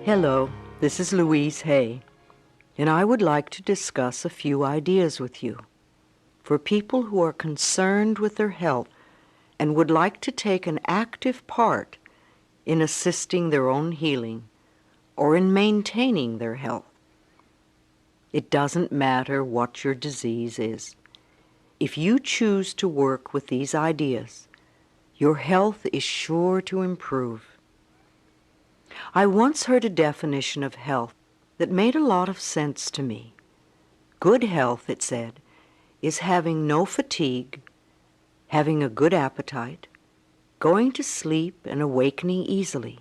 Hello, this is Louise Hay, and I would like to discuss a few ideas with you. For people who are concerned with their health and would like to take an active part in assisting their own healing or in maintaining their health. It doesn't matter what your disease is. If you choose to work with these ideas, your health is sure to improve. I once heard a definition of health that made a lot of sense to me. Good health, it said, is having no fatigue, having a good appetite, going to sleep and awakening easily,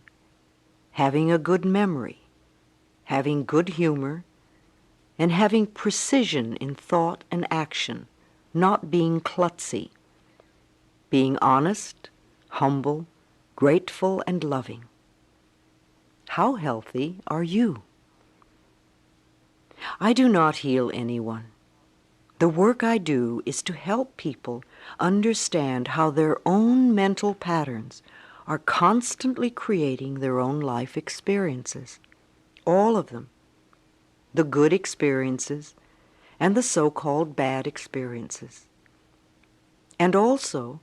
having a good memory, having good humor, and having precision in thought and action, not being klutzy, being honest, humble, grateful, and loving. How healthy are you? I do not heal anyone. The work I do is to help people understand how their own mental patterns are constantly creating their own life experiences. All of them. The good experiences and the so-called bad experiences. And also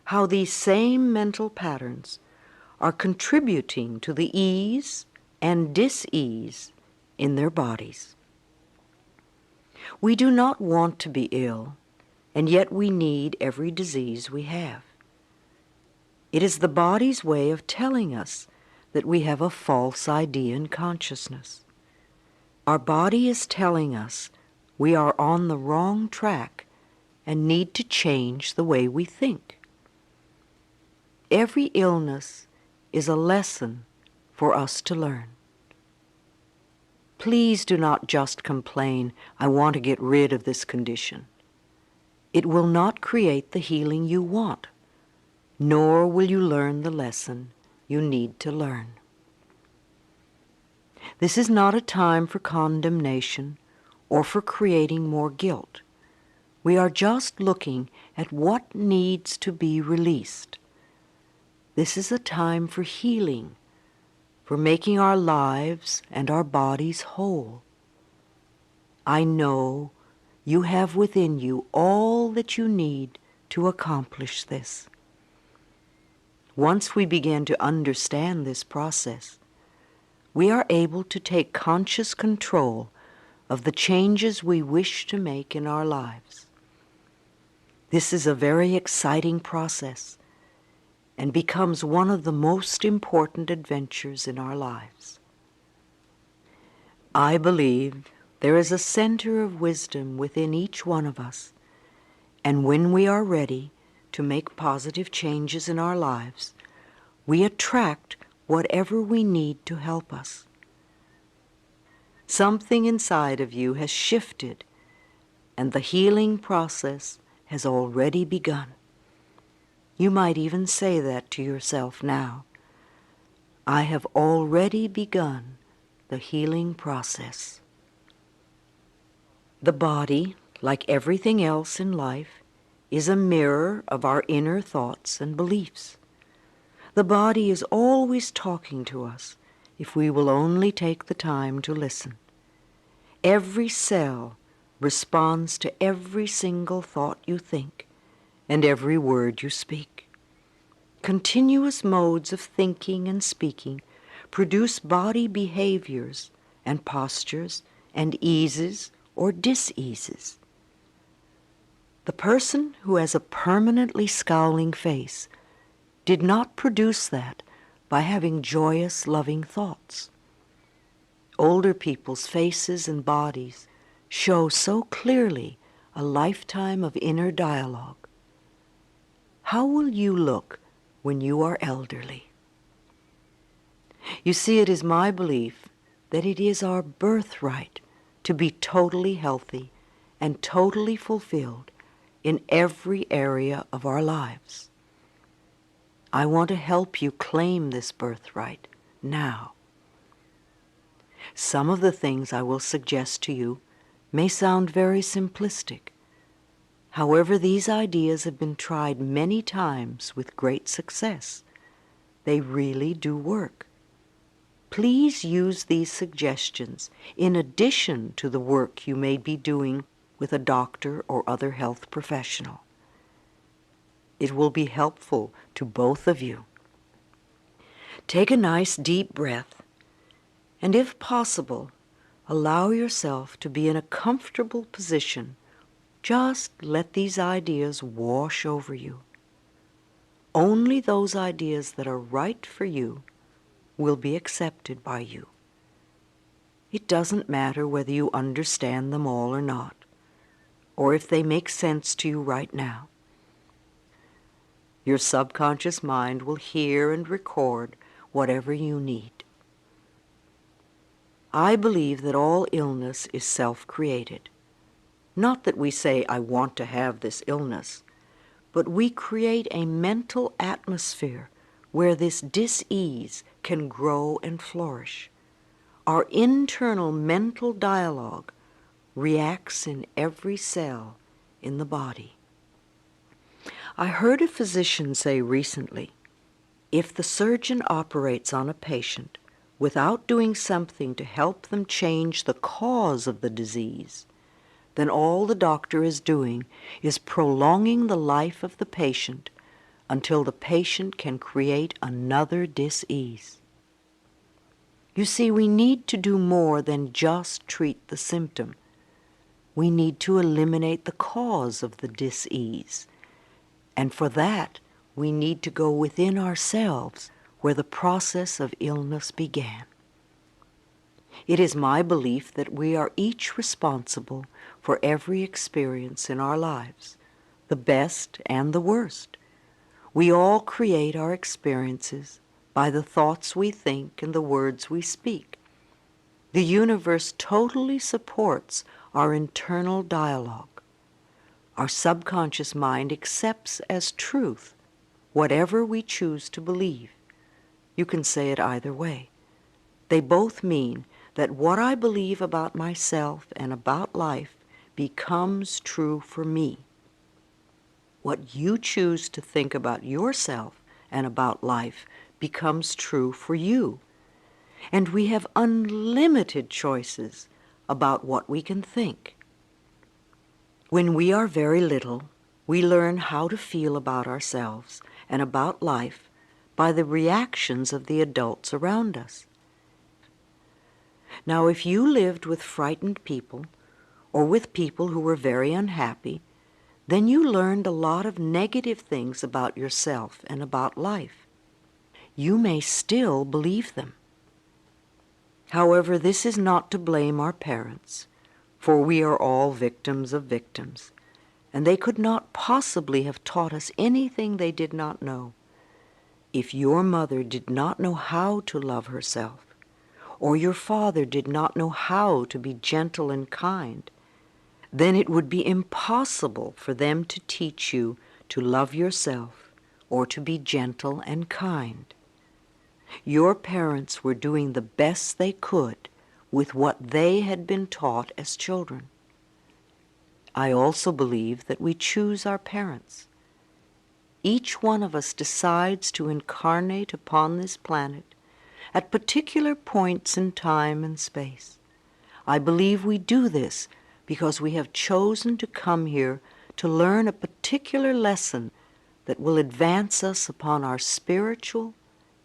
how these same mental patterns are contributing to the ease and dis-ease in their bodies. We do not want to be ill, and yet we need every disease we have. It is the body's way of telling us that we have a false idea in consciousness. Our body is telling us we are on the wrong track and need to change the way we think. Every illness is a lesson for us to learn. Please do not just complain, I want to get rid of this condition. It will not create the healing you want, nor will you learn the lesson you need to learn. This is not a time for condemnation or for creating more guilt. We are just looking at what needs to be released. This is a time for healing, for making our lives and our bodies whole. I know you have within you all that you need to accomplish this. Once we begin to understand this process, we are able to take conscious control of the changes we wish to make in our lives. This is a very exciting process and becomes one of the most important adventures in our lives. I believe there is a center of wisdom within each one of us, and when we are ready to make positive changes in our lives, we attract whatever we need to help us. Something inside of you has shifted, and the healing process has already begun. You might even say that to yourself now. I have already begun the healing process. The body, like everything else in life, is a mirror of our inner thoughts and beliefs. The body is always talking to us if we will only take the time to listen. Every cell responds to every single thought you think and every word you speak. Continuous modes of thinking and speaking produce body behaviors and postures and eases or dis-eases. The person who has a permanently scowling face did not produce that by having joyous, loving thoughts. Older people's faces and bodies show so clearly a lifetime of inner dialogue. How will you look when you are elderly? You see, it is my belief that it is our birthright to be totally healthy and totally fulfilled in every area of our lives. I want to help you claim this birthright now. Some of the things I will suggest to you may sound very simplistic. However, these ideas have been tried many times with great success. They really do work. Please use these suggestions in addition to the work you may be doing with a doctor or other health professional. It will be helpful to both of you. Take a nice deep breath, and if possible, allow yourself to be in a comfortable position. Just let these ideas wash over you. Only those ideas that are right for you will be accepted by you. It doesn't matter whether you understand them all or not, or if they make sense to you right now. Your subconscious mind will hear and record whatever you need. I believe that all illness is self-created. Not that we say, I want to have this illness, but we create a mental atmosphere where this dis-ease can grow and flourish. Our internal mental dialogue reacts in every cell in the body. I heard a physician say recently, if the surgeon operates on a patient without doing something to help them change the cause of the disease, then all the doctor is doing is prolonging the life of the patient until the patient can create another dis-ease. You see, we need to do more than just treat the symptom. We need to eliminate the cause of the dis-ease. And for that, we need to go within ourselves where the process of illness began. It is my belief that we are each responsible for every experience in our lives, the best and the worst. We all create our experiences by the thoughts we think and the words we speak. The universe totally supports our internal dialogue. Our subconscious mind accepts as truth whatever we choose to believe. You can say it either way. They both mean that what I believe about myself and about life becomes true for me. What you choose to think about yourself and about life becomes true for you. And we have unlimited choices about what we can think. When we are very little, we learn how to feel about ourselves and about life by the reactions of the adults around us. Now, if you lived with frightened people or with people who were very unhappy, then you learned a lot of negative things about yourself and about life. You may still believe them. However, this is not to blame our parents, for we are all victims of victims, and they could not possibly have taught us anything they did not know. If your mother did not know how to love herself, or your father did not know how to be gentle and kind, then it would be impossible for them to teach you to love yourself or to be gentle and kind. Your parents were doing the best they could with what they had been taught as children. I also believe that we choose our parents. Each one of us decides to incarnate upon this planet at particular points in time and space. I believe we do this because we have chosen to come here to learn a particular lesson that will advance us upon our spiritual,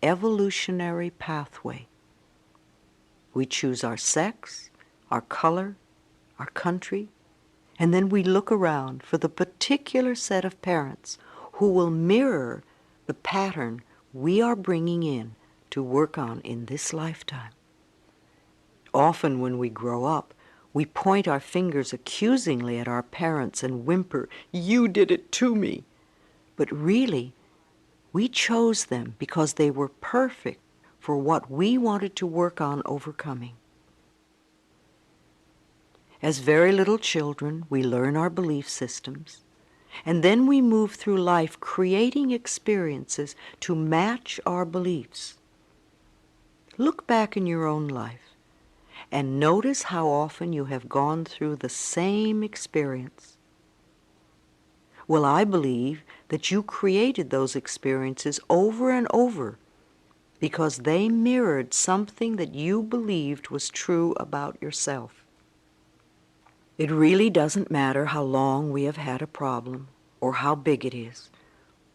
evolutionary pathway. We choose our sex, our color, our country, and then we look around for the particular set of parents who will mirror the pattern we are bringing in to work on in this lifetime. Often when we grow up, we point our fingers accusingly at our parents and whimper, "You did it to me." But really, we chose them because they were perfect for what we wanted to work on overcoming. As very little children, we learn our belief systems, and then we move through life creating experiences to match our beliefs. Look back in your own life and notice how often you have gone through the same experience. Well, I believe that you created those experiences over and over because they mirrored something that you believed was true about yourself. It really doesn't matter how long we have had a problem, or how big it is,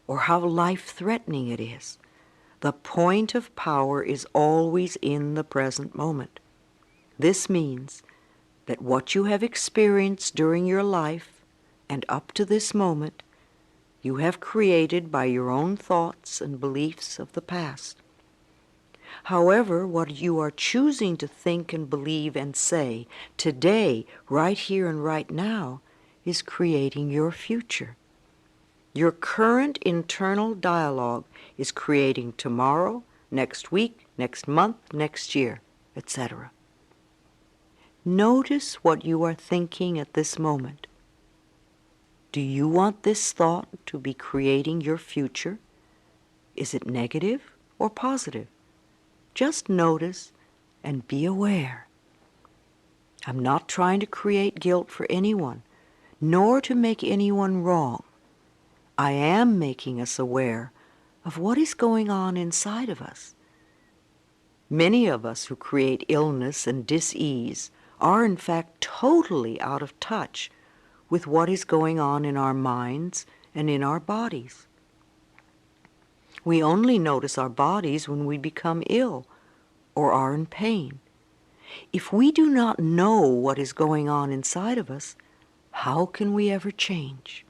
or how life-threatening it is. The point of power is always in the present moment. This means that what you have experienced during your life and up to this moment, you have created by your own thoughts and beliefs of the past. However, what you are choosing to think and believe and say today, right here and right now, is creating your future. Your current internal dialogue is creating tomorrow, next week, next month, next year, etc. Notice what you are thinking at this moment. Do you want this thought to be creating your future? Is it negative or positive? Just notice and be aware. I'm not trying to create guilt for anyone, nor to make anyone wrong. I am making us aware of what is going on inside of us. Many of us who create illness and dis-ease are in fact totally out of touch with what is going on in our minds and in our bodies. We only notice our bodies when we become ill or are in pain. If we do not know what is going on inside of us, how can we ever change?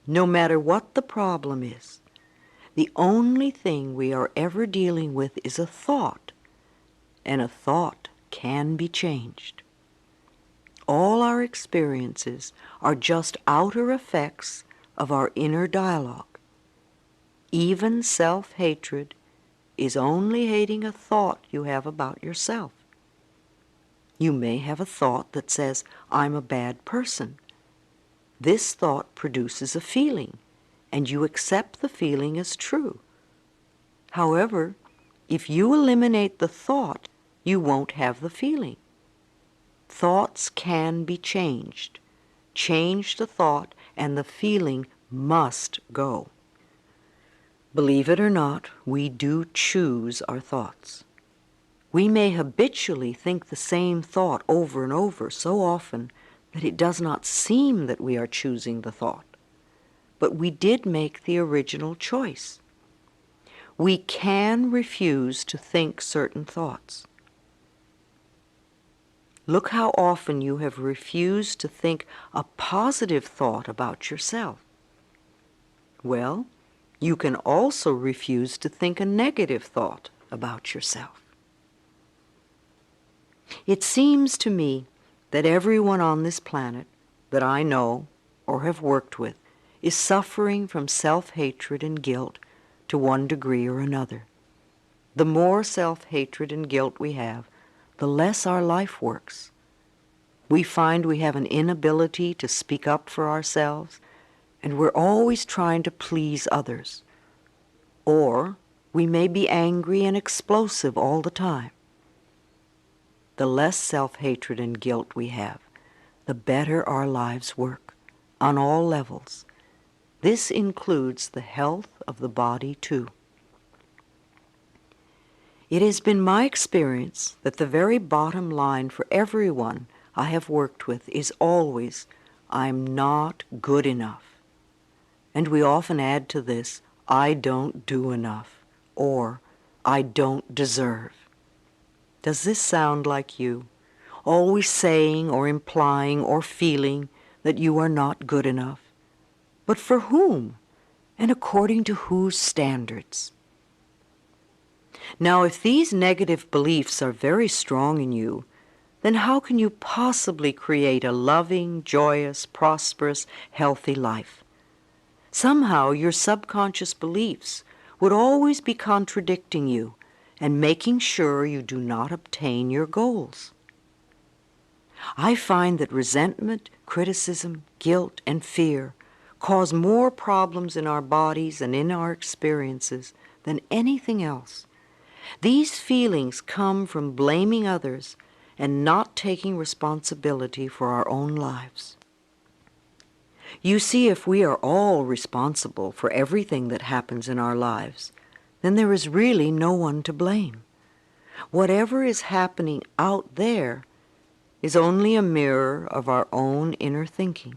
No matter what the problem is, the only thing we are ever dealing with is a thought, and a thought can be changed. All our experiences are just outer effects of our inner dialogue. Even self-hatred is only hating a thought you have about yourself. You may have a thought that says, "I'm a bad person." This thought produces a feeling, and you accept the feeling as true. However, if you eliminate the thought, you won't have the feeling. Thoughts can be changed. Change the thought, and the feeling must go. Believe it or not, we do choose our thoughts. We may habitually think the same thought over and over so often that it does not seem that we are choosing the thought. But we did make the original choice. We can refuse to think certain thoughts. Look how often you have refused to think a positive thought about yourself. Well, you can also refuse to think a negative thought about yourself. It seems to me that everyone on this planet that I know or have worked with is suffering from self-hatred and guilt to one degree or another. The more self-hatred and guilt we have, the less our life works. We find we have an inability to speak up for ourselves, and we're always trying to please others. Or we may be angry and explosive all the time. The less self-hatred and guilt we have, the better our lives work, on all levels. This includes the health of the body, too. It has been my experience that the very bottom line for everyone I have worked with is always, "I'm not good enough." And we often add to this, "I don't do enough," or "I don't deserve." Does this sound like you? Always saying or implying or feeling that you are not good enough. But for whom? And according to whose standards? Now, if these negative beliefs are very strong in you, then how can you possibly create a loving, joyous, prosperous, healthy life? Somehow your subconscious beliefs would always be contradicting you and making sure you do not obtain your goals. I find that resentment, criticism, guilt, and fear cause more problems in our bodies and in our experiences than anything else. These feelings come from blaming others and not taking responsibility for our own lives. You see, if we are all responsible for everything that happens in our lives, then there is really no one to blame. Whatever is happening out there is only a mirror of our own inner thinking.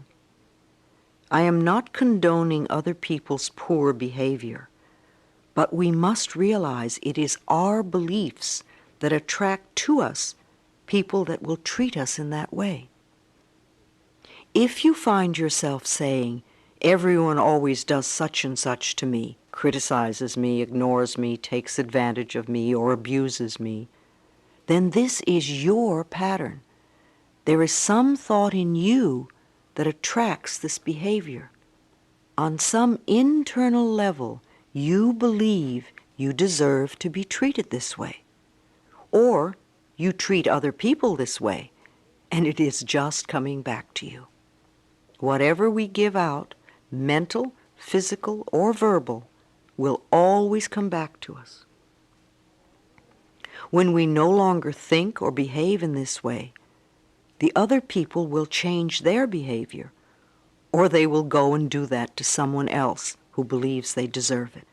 I am not condoning other people's poor behavior, but we must realize it is our beliefs that attract to us people that will treat us in that way. If you find yourself saying, everyone always does such and such to me, criticizes me, ignores me, takes advantage of me, or abuses me, then this is your pattern. There is some thought in you that attracts this behavior. On some internal level, you believe you deserve to be treated this way. Or you treat other people this way, and it is just coming back to you. Whatever we give out, mental, physical, or verbal, will always come back to us. When we no longer think or behave in this way, the other people will change their behavior, or they will go and do that to someone else who believes they deserve it.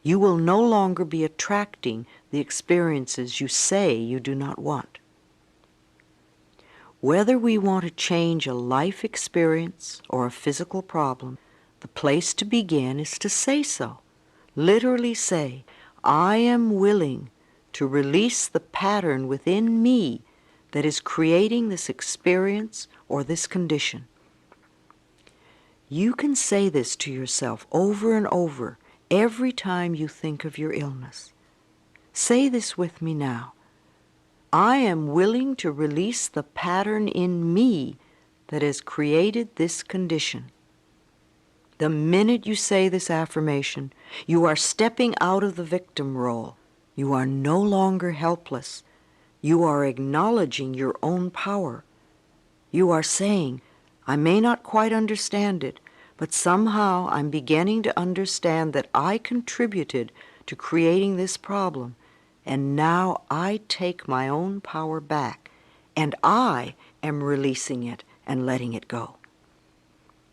You will no longer be attracting the experiences you say you do not want. Whether we want to change a life experience or a physical problem, the place to begin is to say so. Literally say, I am willing to release the pattern within me that is creating this experience or this condition. You can say this to yourself over and over every time you think of your illness. Say this with me now. I am willing to release the pattern in me that has created this condition. The minute you say this affirmation, you are stepping out of the victim role. You are no longer helpless. You are acknowledging your own power. You are saying, I may not quite understand it, but somehow I'm beginning to understand that I contributed to creating this problem, and now I take my own power back, and I am releasing it and letting it go.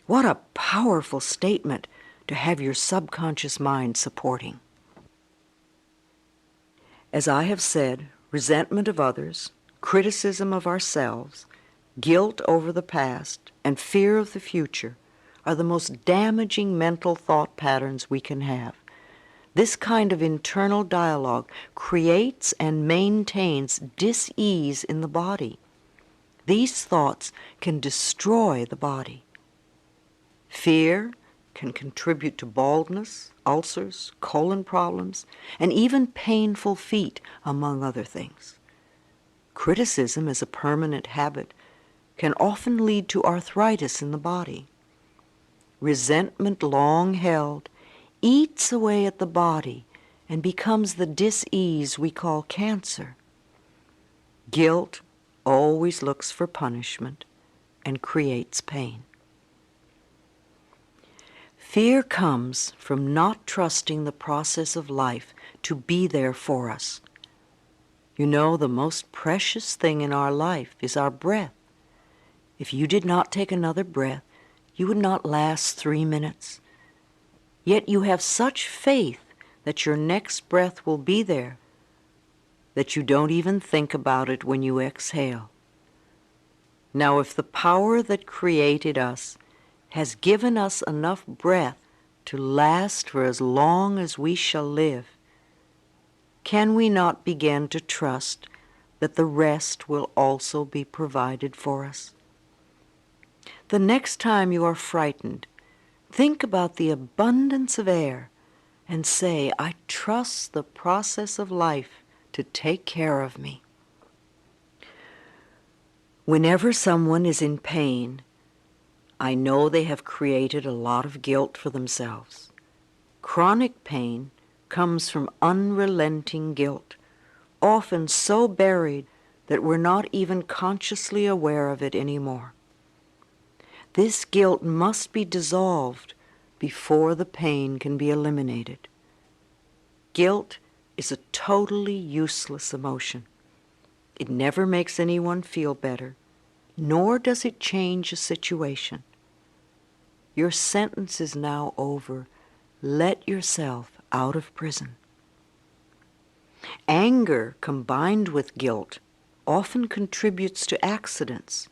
What a powerful statement to have your subconscious mind supporting. As I have said, resentment of others, criticism of ourselves, guilt over the past, and fear of the future are the most damaging mental thought patterns we can have. This kind of internal dialogue creates and maintains dis-ease in the body. These thoughts can destroy the body. Fear can contribute to baldness, ulcers, colon problems, and even painful feet, among other things. Criticism as a permanent habit can often lead to arthritis in the body. Resentment long held eats away at the body and becomes the dis-ease we call cancer. Guilt always looks for punishment and creates pain. Fear comes from not trusting the process of life to be there for us. You know, the most precious thing in our life is our breath. If you did not take another breath, you would not last 3 minutes. Yet you have such faith that your next breath will be there that you don't even think about it when you exhale. Now, if the power that created us has given us enough breath to last for as long as we shall live, can we not begin to trust that the rest will also be provided for us? The next time you are frightened, think about the abundance of air and say, I trust the process of life to take care of me. Whenever someone is in pain, I know they have created a lot of guilt for themselves. Chronic pain comes from unrelenting guilt, often so buried that we're not even consciously aware of it anymore. This guilt must be dissolved before the pain can be eliminated. Guilt is a totally useless emotion. It never makes anyone feel better, nor does it change a situation. Your sentence is now over. Let yourself out of prison. Anger combined with guilt often contributes to accidents.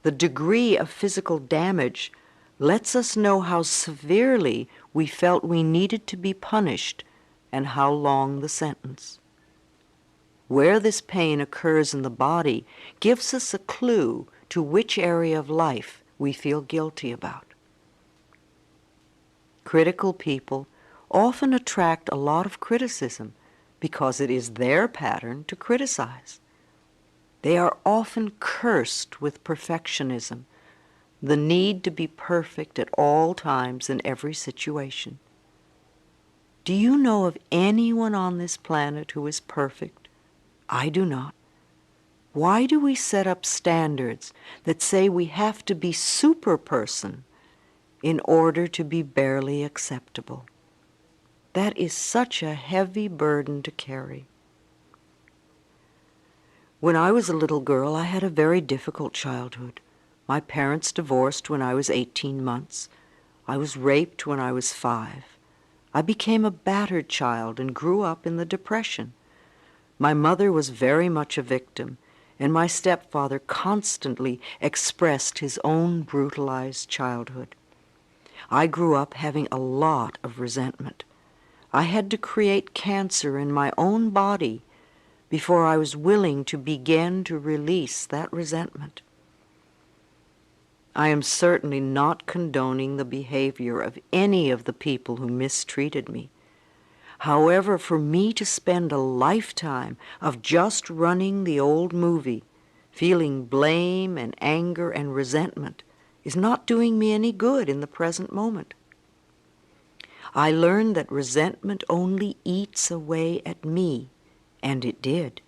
The degree of physical damage lets us know how severely we felt we needed to be punished and how long the sentence. Where this pain occurs in the body gives us a clue to which area of life we feel guilty about. Critical people often attract a lot of criticism because it is their pattern to criticize. They are often cursed with perfectionism, the need to be perfect at all times in every situation. Do you know of anyone on this planet who is perfect? I do not. Why do we set up standards that say we have to be super person in order to be barely acceptable? That is such a heavy burden to carry. When I was a little girl, I had a very difficult childhood. My parents divorced when I was 18 months. I was raped when I was 5. I became a battered child and grew up in the Depression. My mother was very much a victim, and my stepfather constantly expressed his own brutalized childhood. I grew up having a lot of resentment. I had to create cancer in my own body before I was willing to begin to release that resentment. I am certainly not condoning the behavior of any of the people who mistreated me. However, for me to spend a lifetime of just running the old movie, feeling blame and anger and resentment, is not doing me any good in the present moment. I learned that resentment only eats away at me, and it did.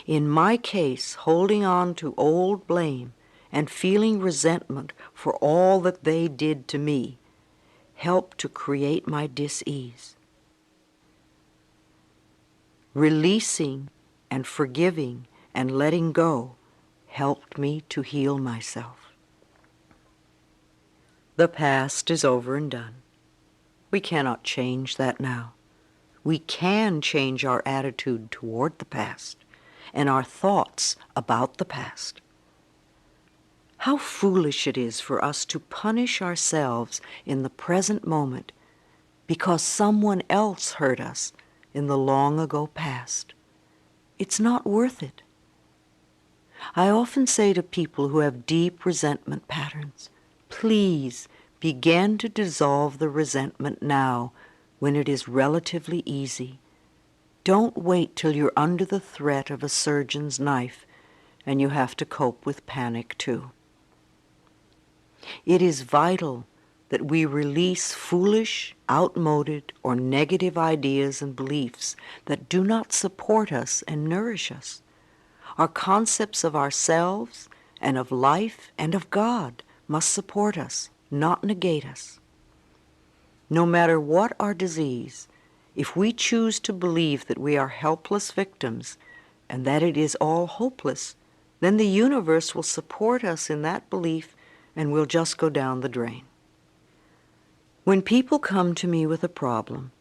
In my case, holding on to old blame and feeling resentment for all that they did to me helped to create my dis-ease. Releasing and forgiving and letting go helped me to heal myself. The past is over and done. We cannot change that now. We can change our attitude toward the past and our thoughts about the past. How foolish it is for us to punish ourselves in the present moment because someone else hurt us in the long ago past. It's not worth it. I often say to people who have deep resentment patterns, please begin to dissolve the resentment now when it is relatively easy. Don't wait till you're under the threat of a surgeon's knife and you have to cope with panic too. It is vital that we release foolish, outmoded, or negative ideas and beliefs that do not support us and nourish us. Our concepts of ourselves and of life and of God must support us, not negate us. No matter what our disease, if we choose to believe that we are helpless victims and that it is all hopeless, then the universe will support us in that belief and we'll just go down the drain. When people come to me with a problem,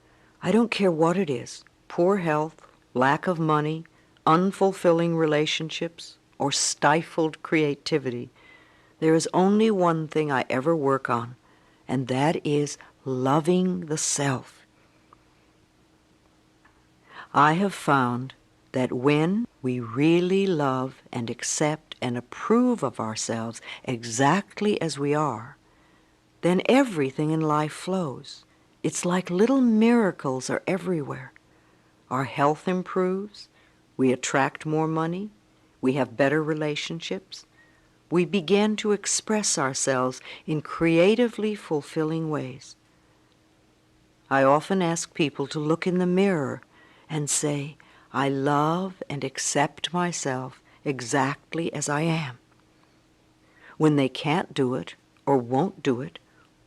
I don't care what it is, poor health, lack of money, unfulfilling relationships, or stifled creativity, there is only one thing I ever work on, and that is loving the self. I have found that when we really love and accept and approve of ourselves exactly as we are, then everything in life flows. It's like little miracles are everywhere. Our health improves, we attract more money, we have better relationships, we begin to express ourselves in creatively fulfilling ways. I often ask people to look in the mirror and say, I love and accept myself exactly as I am. When they can't do it, or won't do it,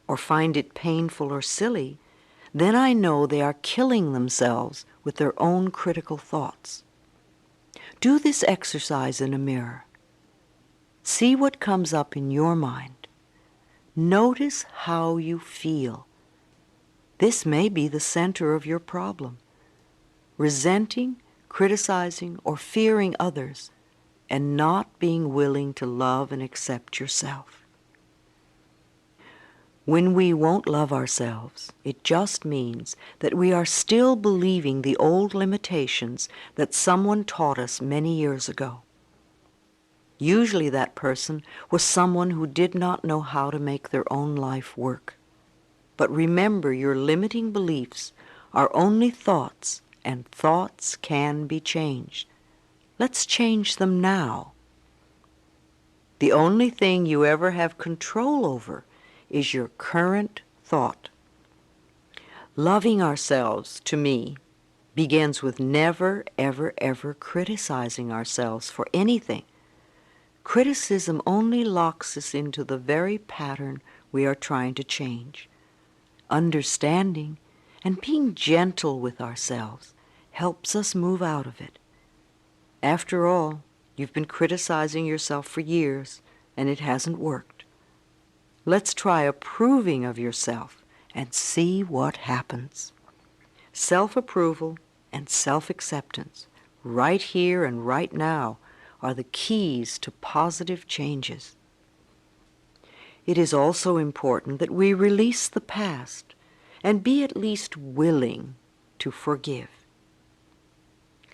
or find it painful or silly, then I know they are killing themselves with their own critical thoughts. Do this exercise in a mirror. See what comes up in your mind. Notice how you feel. This may be the center of your problem. Resenting, criticizing, or fearing others, and not being willing to love and accept yourself. When we won't love ourselves, it just means that we are still believing the old limitations that someone taught us many years ago. Usually that person was someone who did not know how to make their own life work. But remember, your limiting beliefs are only thoughts, and thoughts can be changed. Let's change them now. The only thing you ever have control over is your current thought. Loving ourselves, to me, begins with never, ever, ever criticizing ourselves for anything. Criticism only locks us into the very pattern we are trying to change. Understanding and being gentle with ourselves helps us move out of it. After all, you've been criticizing yourself for years, and it hasn't worked. Let's try approving of yourself and see what happens. Self-approval and self-acceptance, right here and right now, are the keys to positive changes. It is also important that we release the past and be at least willing to forgive.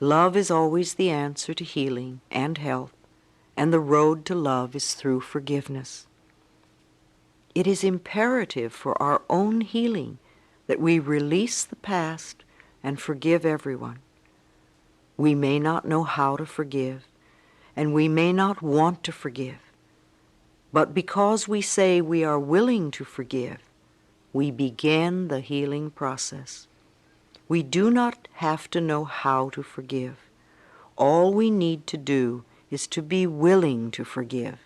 Love is always the answer to healing and health, and the road to love is through forgiveness. It is imperative for our own healing that we release the past and forgive everyone. We may not know how to forgive, and we may not want to forgive. But because we say we are willing to forgive, we begin the healing process. We do not have to know how to forgive. All we need to do is to be willing to forgive.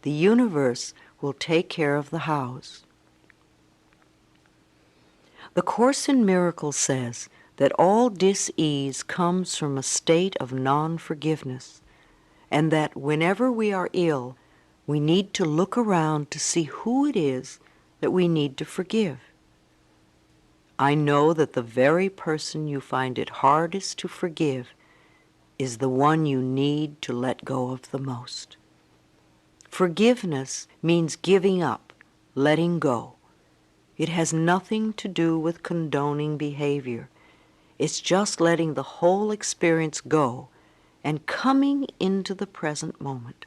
The universe will take care of the hows. The Course in Miracles says that all dis-ease comes from a state of non-forgiveness, and that whenever we are ill, we need to look around to see who it is that we need to forgive. I know that the very person you find it hardest to forgive is the one you need to let go of the most. Forgiveness means giving up, letting go. It has nothing to do with condoning behavior. It's just letting the whole experience go and coming into the present moment.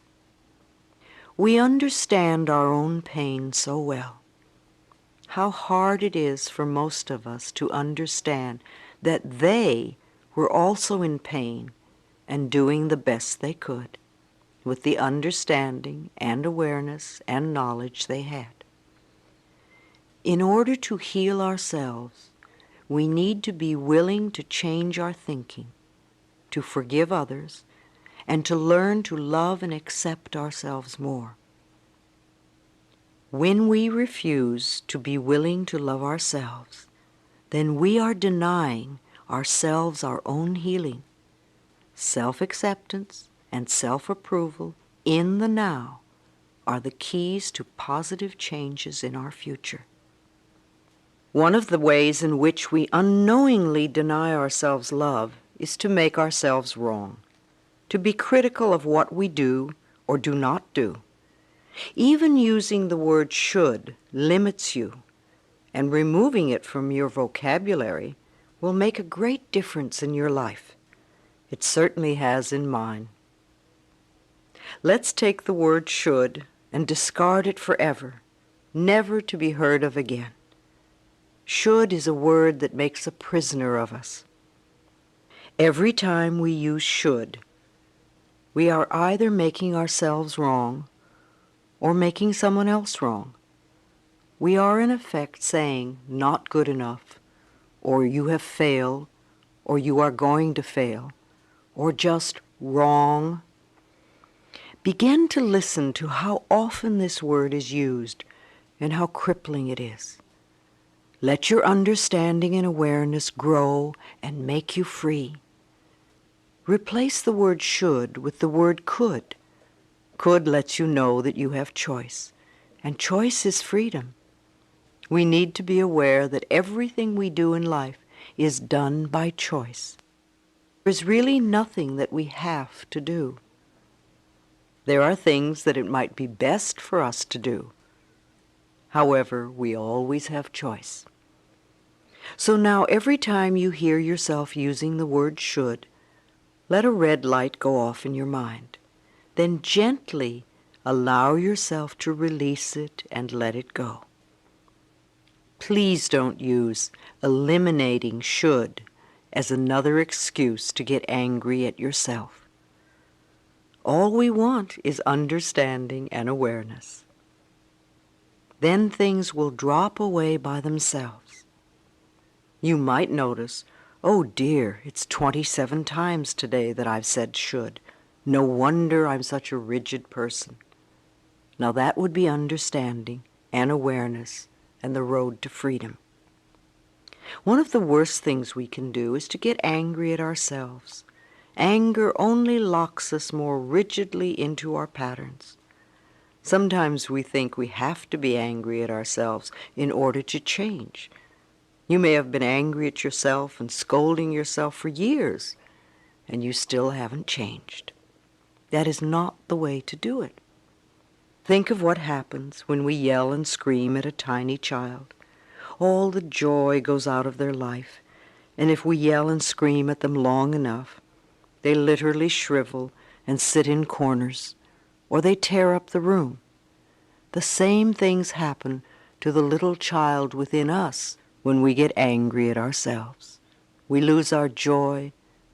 We understand our own pain so well. How hard it is for most of us to understand that they were also in pain and doing the best they could with the understanding and awareness and knowledge they had. In order to heal ourselves, we need to be willing to change our thinking, to forgive others, and to learn to love and accept ourselves more. When we refuse to be willing to love ourselves, then we are denying ourselves our own healing. Self-acceptance and self-approval in the now are the keys to positive changes in our future. One of the ways in which we unknowingly deny ourselves love is to make ourselves wrong, to be critical of what we do or do not do. Even using the word should limits you, and removing it from your vocabulary will make a great difference in your life. It certainly has in mine. Let's take the word should and discard it forever, never to be heard of again. Should is a word that makes a prisoner of us. Every time we use should, we are either making ourselves wrong or making someone else wrong. We are in effect saying not good enough, or you have failed, or you are going to fail, or just wrong. Begin to listen to how often this word is used and how crippling it is. Let your understanding and awareness grow and make you free. Replace the word should with the word could. Could lets you know that you have choice, and choice is freedom. We need to be aware that everything we do in life is done by choice. There's really nothing that we have to do. There are things that it might be best for us to do. However, we always have choice. So now every time you hear yourself using the word should, let a red light go off in your mind. Then gently allow yourself to release it and let it go. Please don't use eliminating should as another excuse to get angry at yourself. All we want is understanding and awareness. Then things will drop away by themselves. You might notice, oh dear, it's 27 times today that I've said should. No wonder I'm such a rigid person. Now that would be understanding and awareness and the road to freedom. One of the worst things we can do is to get angry at ourselves. Anger only locks us more rigidly into our patterns. Sometimes we think we have to be angry at ourselves in order to change. You may have been angry at yourself and scolding yourself for years, and you still haven't changed. That is not the way to do it. Think of what happens when we yell and scream at a tiny child. All the joy goes out of their life, and if we yell and scream at them long enough, they literally shrivel and sit in corners, or they tear up the room. The same things happen to the little child within us when we get angry at ourselves. We lose our joy,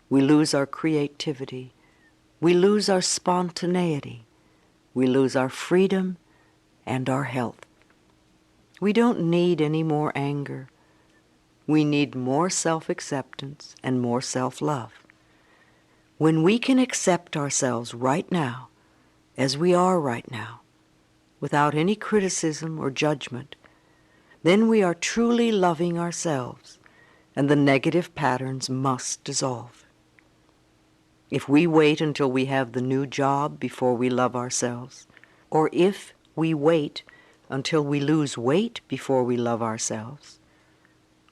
we lose our creativity, we lose our spontaneity, we lose our freedom and our health. We don't need any more anger. We need more self-acceptance and more self-love. When we can accept ourselves right now, as we are right now, without any criticism or judgment, then we are truly loving ourselves, and the negative patterns must dissolve. If we wait until we have the new job before we love ourselves, or if we wait until we lose weight before we love ourselves,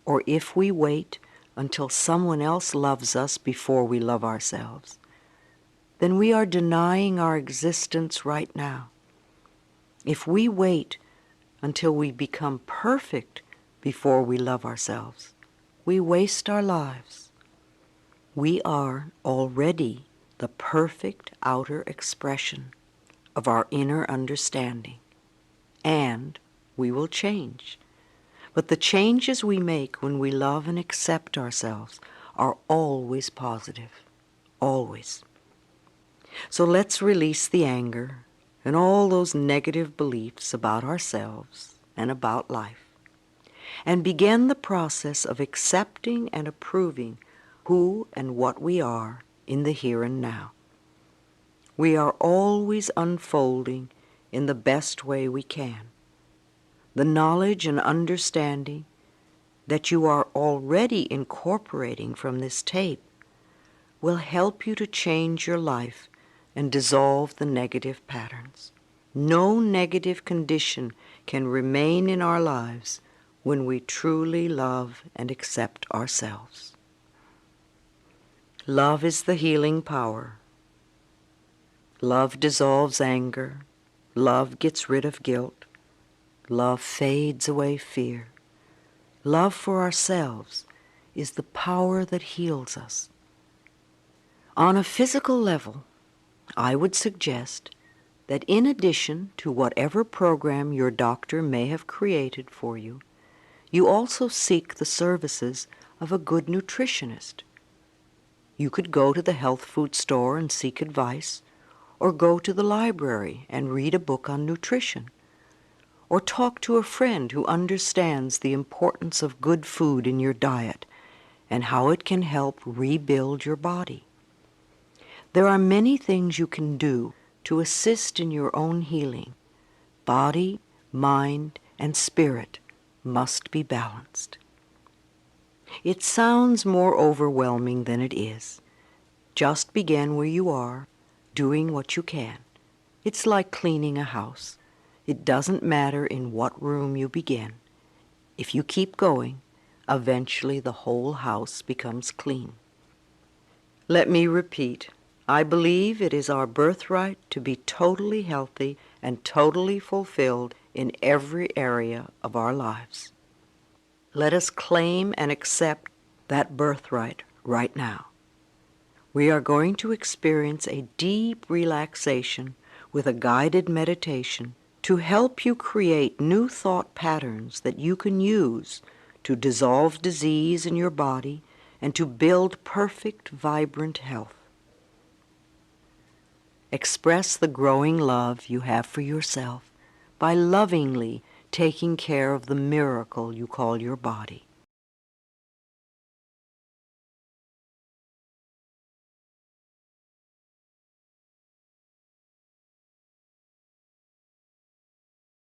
or if we wait until someone else loves us before we love ourselves, then we are denying our existence right now. If we wait until we become perfect before we love ourselves, we waste our lives. We are already the perfect outer expression of our inner understanding, and we will change. But the changes we make when we love and accept ourselves are always positive, always. So let's release the anger and all those negative beliefs about ourselves and about life, and begin the process of accepting and approving who and what we are in the here and now. We are always unfolding in the best way we can. The knowledge and understanding that you are already incorporating from this tape will help you to change your life and dissolve the negative patterns. No negative condition can remain in our lives when we truly love and accept ourselves. Love is the healing power. Love dissolves anger. Love gets rid of guilt. Love fades away fear. Love for ourselves is the power that heals us. On a physical level, I would suggest that in addition to whatever program your doctor may have created for you, you also seek the services of a good nutritionist. You could go to the health food store and seek advice, or go to the library and read a book on nutrition, or talk to a friend who understands the importance of good food in your diet and how it can help rebuild your body. There are many things you can do to assist in your own healing. Body, mind, and spirit must be balanced. It sounds more overwhelming than it is. Just begin where you are, doing what you can. It's like cleaning a house. It doesn't matter in what room you begin. If you keep going, eventually the whole house becomes clean. Let me repeat, I believe it is our birthright to be totally healthy and totally fulfilled in every area of our lives. Let us claim and accept that birthright right now. We are going to experience a deep relaxation with a guided meditation to help you create new thought patterns that you can use to dissolve disease in your body and to build perfect, vibrant health. Express the growing love you have for yourself by lovingly taking care of the miracle you call your body.